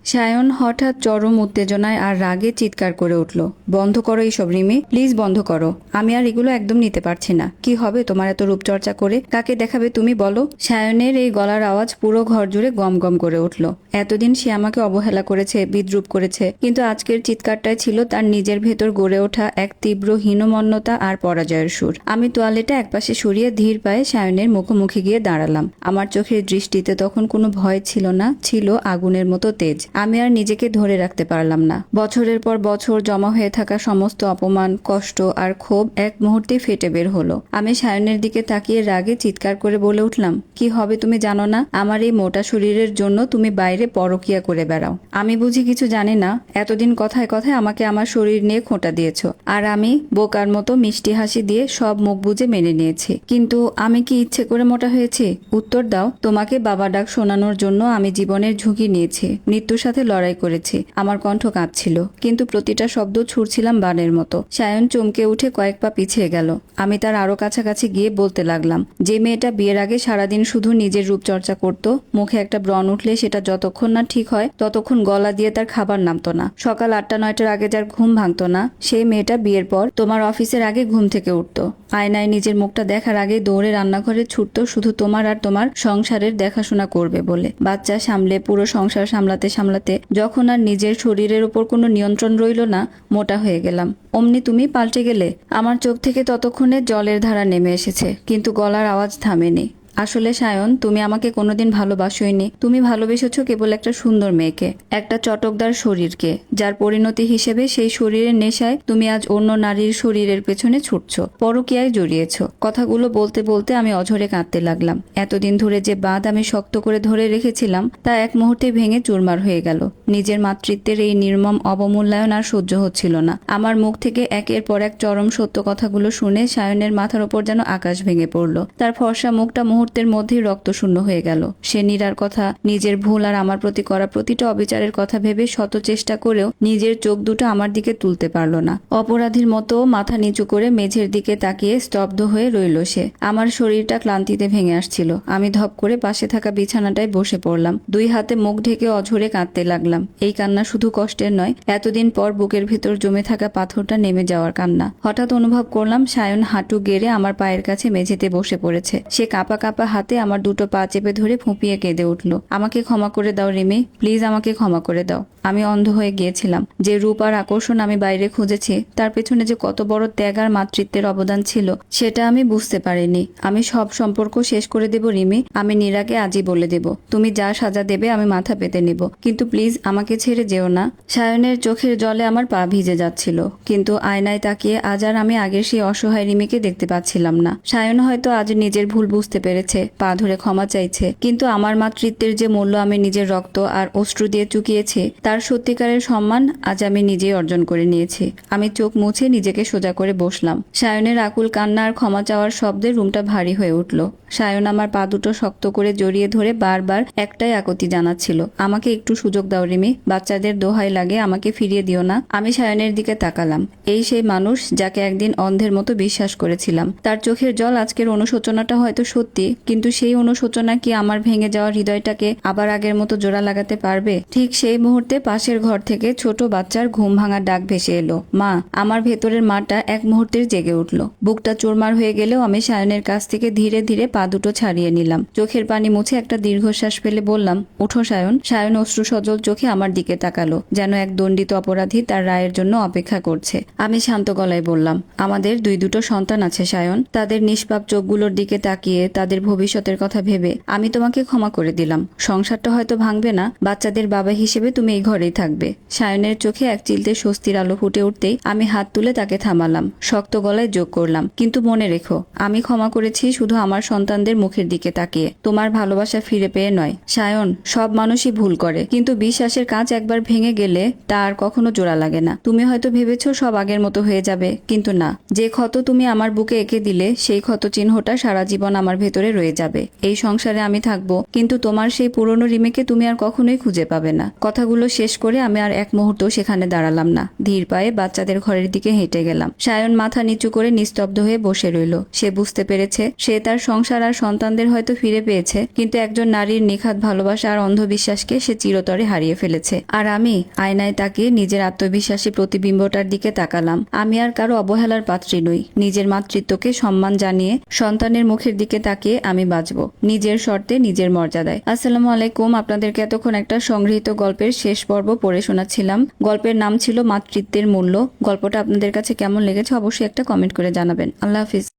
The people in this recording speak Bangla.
সায়ন হঠাৎ চরম উত্তেজনায় আর রাগে চিৎকার করে উঠল, বন্ধ করো এইসব রিমি, প্লিজ বন্ধ করো। আমি আর এগুলো একদম নিতে পারছি না। কি হবে তোমার এত রূপচর্চা করে? কাকে দেখাবে তুমি বলো? সায়নের এই গলার আওয়াজ পুরো ঘর জুড়ে গম গম করে উঠল। এতদিন সে আমাকে অবহেলা করেছে, বিদ্রূপ করেছে, কিন্তু আজকের চিৎকারটাই ছিল তার নিজের ভেতর গড়ে ওঠা এক তীব্র হীনমন্যতা আর পরাজয়ের সুর। আমি তোয়ালেটা একপাশে সরিয়ে ধীর পায়ে সায়নের মুখোমুখি গিয়ে দাঁড়ালাম। আমার চোখের দৃষ্টিতে তখন কোনো ভয় ছিল না, ছিল আগুনের মতো তেজ। আমি আর নিজেকে ধরে রাখতে পারলাম না। বছরের পর বছর জমা হয়ে থাকা সমস্ত অপমান, কষ্ট আর ক্ষোভ এক মুহূর্তে ফেটে বের হলো। আমি সায়নের দিকে তাকিয়ে রাগে চিৎকার করে বলে উঠলাম, কি হবে তুমি জানো না? আমার এই মোটা শরীরের জন্য তুমি বাইরে পরকিয়া করে বেড়াও। আমি বুঝি কিছু জানি না? এতদিন কথায় কথায় আমাকে আমার শরীর নিয়ে খোঁটা দিয়েছ, আর আমি বোকার মতো মিষ্টি হাসি দিয়ে সব মুখ বুজে মেনে নিয়েছি। কিন্তু আমি কি ইচ্ছে করে মোটা হয়েছি? উত্তর দাও। তোমাকে বাবা ডাক শোনানোর জন্য আমি জীবনের ঝুঁকি নিয়েছি, মৃত্যুর সাথে লড়াই করেছি। আমার কণ্ঠ কাঁপছিল, কিন্তু প্রতিটা শব্দ ছুড়ছিলাম বানের মতো। সায়ন চমকে উঠে কয়েক পা পিছিয়ে গেল। আমি তার আরো কাছাকাছি গিয়ে বলতে লাগলাম, যে মেয়েটা বিয়ের আগে সারাদিন শুধু নিজের রূপচর্চা করত, মুখে একটা ব্রণ উঠলে সেটা যতক্ষণ না ঠিক হয় ততক্ষণ গলা দিয়ে তার খাবার নামতো না, সকাল 8টা-9টার আগে যার ঘুম ভাঙতো না, সেই মেয়েটা বিয়ের পর তোমার অফিসের আগে ঘুম থেকে উঠতো, আয়নায় নিজের মুখটা দেখার আগে দৌড়ে রান্নাঘরে ছুটতো শুধু তোমার আর তোমার সংসারের দেখাশোনা করবে বলে। বাচ্চা সামলে, পুরো সংসার সামলাতে সামলাতে যখন আর নিজের শরীরের উপর কোনো নিয়ন্ত্রণ রইল না, মোটা হয়ে গেলাম। অমনি তুমি পাল্টে গেলে। আমার চোখ থেকে ততক্ষণে জলের ধারা নেমে এসেছে, কিন্তু গলার আওয়াজ থামেনি। আসলে সায়ন, তুমি আমাকে কোনোদিন ভালোবাসোইনি। তুমি ভালোবেসেছো কেবল একটা সুন্দর মেয়েকে, একটা চটকদার শরীরকে, যার পরিণতি হিসেবে সেই শরীরের নেশায় তুমি আজ অন্য নারীর শরীরের পেছনে ছুটছো, পরকীয়ায় জড়িয়েছো। কথাগুলো বলতে বলতে আমি অঝরে কাঁদতে লাগলাম। এতদিন ধরে যে বাঁধ আমি শক্ত করে ধরে রেখেছিলাম তা এক মুহূর্তে ভেঙে চুরমার হয়ে গেল। নিজের মাতৃত্বের এই নির্মম অবমূল্যায়ন আর সহ্য হচ্ছিল না। আমার মুখ থেকে একের পর এক চরম সত্য কথাগুলো শুনে সায়নের মাথার ওপর যেন আকাশ ভেঙে পড়ল। তার ফর্সা মুখটা মুহূর্তের মধ্যেই রক্তশূন্য হয়ে গেল। সে নীরার কথা, নিজের ভুল আর আমার প্রতি করা প্রতিটা অবিচারের কথা ভেবে শত চেষ্টা করেও নিজের চোখ দুটো আমার দিকে তুলতে পারল না। অপরাধীর মতো মাথা নিচু করে মেঝের দিকে তাকিয়ে স্তব্ধ হয়ে রইল সে। আমার শরীরটা ক্লান্তিতে ভেঙে আসছিল। আমি ধপ করে পাশে থাকা বিছানাটায় বসে পড়লাম। দুই হাতে মুখ ঢেকে অঝরে কাঁদতে লাগলাম। এই কান্না শুধু কষ্টের নয়, এতদিন পর বুকের ভেতর জমে থাকা পাথরটা নেমে যাওয়ার কান্না। হঠাৎ অনুভব করলাম সায়ন হাঁটু গেড়ে আমার পায়ের কাছে মেঝেতে বসে পড়েছে। সে কাঁপা কাঁপা হাতে আমার দুটো পা চেপে ধরে ফুঁপিয়ে কেঁদে উঠল। আমাকে ক্ষমা করে দাও রিমি, প্লিজ আমাকে ক্ষমা করে দাও। আমি অন্ধ হয়ে গিয়েছিলাম। যে রূপ আর আকর্ষণ আমি বাইরে খুঁজেছি, তার পেছনে যে কত বড় ত্যাগ আর মাতৃত্বের অবদান ছিল, সেটা আমি বুঝতে পারিনি। আমি সব সম্পর্ক শেষ করে দেব রিমি, আমি নীরাকে আজই বলে দেব। তুমি যা সাজা দেবে আমি মাথা পেতে নিব, কিন্তু প্লিজ আমাকে ছেড়ে যেও না। সায়নের চোখের জলে আমার পা ভিজে যাচ্ছিল, কিন্তু আয়নায় তাকিয়ে আজ আর আমি আগের সেই অসহায় রিমিকে দেখতে পাচ্ছিলাম না। সায়ন হয়তো আজ নিজের ভুল বুঝতে পেরেছে, পা ধরে ক্ষমা চাইছে, কিন্তু আমার মাতৃত্বের যে মূল্য আমি নিজের রক্ত আর অশ্রু দিয়ে চুকিয়েছি, তার সত্যিকারের সম্মান আজ আমি নিজেই অর্জন করে নিয়েছি। আমি চোখ মুছে নিজেকে সোজা করে বসলাম। সায়নের আকুল কান্না আর ক্ষমা চাওয়ার শব্দে রুমটা ভারী হয়ে উঠল। সায়ন আমার পা দুটো শক্ত করে জড়িয়ে ধরে বারবার একটাই আকুতি জানাচ্ছিল, আমাকে একটু সুযোগ দাও রিমি, বাচ্চাদের দোহাই লাগে, আমাকে ফিরিয়ে দিও না। আমি সায়নের দিকে তাকালাম। এই সেই মানুষ যাকে একদিন অন্ধের মতো বিশ্বাস করেছিলাম। তার চোখের জল আজকের অনুশোচনাটা হয়তো সত্যি, কিন্তু সেই অনুশোচনা কি আমার ভেঙে যাওয়া হৃদয়টাকে আবার আগের মতো জোড়া লাগাতে পারবে? ঠিক সেই মুহূর্তে পাশের ঘর থেকে ছোট বাচ্চার ঘুম ভাঙার ডাক ভেসে এলো, মা। আমার ভেতরের মাটা এক মুহূর্তে জেগে উঠল। বুকটা চোরমার হয়ে গেলেও আমি সায়নের কাছ থেকে ধীরে ধীরে পা দুটো ছাড়িয়ে নিলাম। চোখের পানি মুছে একটা দীর্ঘশ্বাস ফেলে বললাম, উঠো সায়ন। সায়ন অশ্রু সজল চোখে আমার দিকে তাকালো, যেন এক দণ্ডিত অপরাধী তার রায়ের জন্য অপেক্ষা করছে। আমি শান্ত গলায় বললাম, আমাদের দুটো সন্তান আছে সায়ন। তাদের নিষ্পাপ চোখগুলোর দিকে তাকিয়ে তাদের ভবিষ্যতের কথা ভেবে আমি তোমাকে ক্ষমা করে দিলাম। সংসারটা হয়তো ভাঙবে না, বাচ্চাদের বাবা হিসেবে তুমি এই ঘরেই থাকবে। সায়নের চোখে এক চিলতে স্বস্তির আলো ফুটে উঠতেই আমি হাত তুলে তাকে থামালাম, শক্ত গলায় যোগ করলাম, কিন্তু মনে রেখো, আমি ক্ষমা করেছি শুধু আমার সন্তানদের মুখের দিকে তাকিয়ে, তোমার ভালোবাসা ফিরে পেয়ে নয়। সায়ন, সব মানুষই ভুল করে, কিন্তু বিশ্বাসের কাঁচ একবার ভেঙে গেলে তা আর কখনো জোড়া লাগে না। তুমি হয়তো ভেবেছো সব আগের মতো হয়ে যাবে, কিন্তু না। যে ক্ষত তুমি আমার বুকে এঁকে দিলে, সেই ক্ষত চিহ্নটা সারা জীবন আমার ভেতরে রয়ে যাবে। এই সংসারে আমি থাকবো, কিন্তু তোমার সেই পুরনো রিমেকে তুমি আর কখনোই খুঁজে পাবে না। কথাগুলো শেষ করে আমি আর এক মুহূর্ত সেখানে দাঁড়ালাম না। ধীর পায়ে বাচ্চাদের ঘরের দিকে হেঁটে গেলাম। সায়ন মাথা নিচু করে নিস্তব্ধ হয়ে বসে রইল। সে বুঝতে পেরেছে সে তার সংসার আর সন্তানদের হয়তো ফিরে পেয়েছে, কিন্তু একজন নারীর নিখাত ভালোবাসা আর অন্ধবিশ্বাসকে সে চিরতরে হারিয়ে ফেলেছে। আর আমি আয়নায় তাকিয়ে নিজের আত্মবিশ্বাসী প্রতিবিম্বটার দিকে তাকালাম। আমি আর কারো অবহেলার পাত্রী নই। নিজের মাতৃত্বকে সম্মান জানিয়ে সন্তানের মুখের দিকে তাকিয়ে আমি বাঁচব, নিজের শর্তে, নিজের মর্যাদায়। আসসালামু আলাইকুম। আপনাদেরকে এতক্ষণ একটা সংগৃহীত গল্পের শেষ পর্ব পড়ে শোনাচ্ছিলাম। গল্পের নাম ছিল মাতৃত্বের মূল্য। গল্পটা আপনাদের কাছে কেমন লেগেছে অবশ্যই একটা কমেন্ট করে জানাবেন। আল্লাহ হাফিজ।